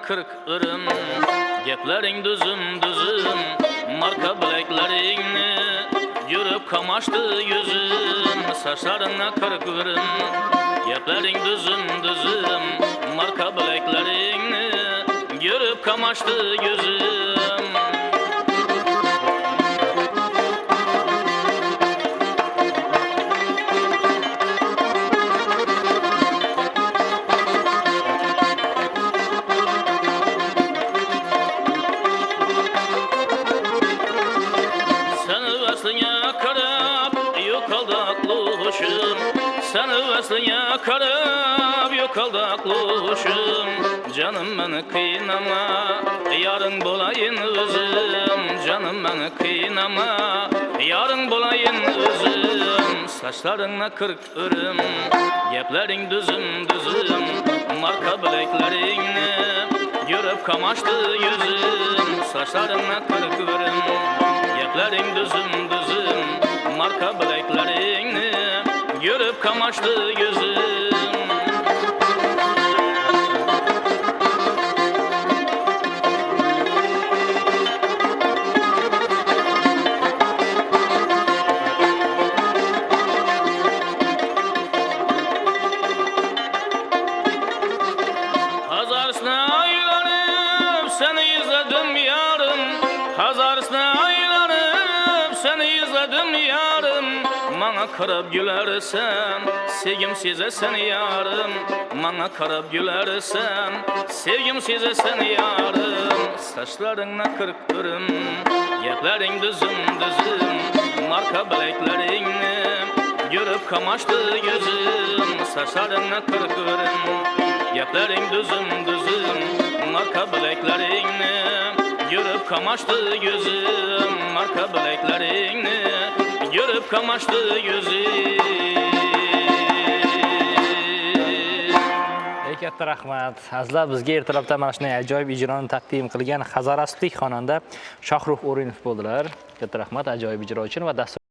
kırk ırım. Geplaring düzüm düzüm, marka bilekleringni yürüp kamaştı yüzüm. Saçlarına kırk ırım. Geplaring düzüm düzüm, marka bilekleringni yürüp kamaştı yüzüm. Sen vesliye karab yokaldı akluşum. Canım beni kıynama, yarın bulayın özüm. Canım beni kıynama, yarın bulayın özüm. Saçlarına kırk ırım, geplerin düzüm düzüm. Marka bileklerini görüp kamaştı yüzüm. Saçlarına kırk ırım, geplerin düzüm düzüm. Marka bileklerini görüp kamaştı yüzüm. Hazarsına aylanıp seni izledim yarım. Hazarsına aylanıp seni izledim yarım. Bana karab gülersen, sevgim size seni yarım. Bana karab gülersen, sevgim size seni yarım. Saçlarına kırk ırım, geplerin düzüm düzüm. Marka bileklerini görüp kamaştı gözüm. Saçlarına kırk ırım, geplerin düzüm düzüm. Marka bileklerini görüp kamaştı gözüm. Marka bileklerini görüp kamaştı gözüm. Katta rahmat. Azizlar, bizga ertalabda mana shunday ajoyib ijroni taqdim qilgan hazorastlik xonanda Shohrux O'rinov bo'ldilar. Katta rahmat ajoyib ijro uchun va dastur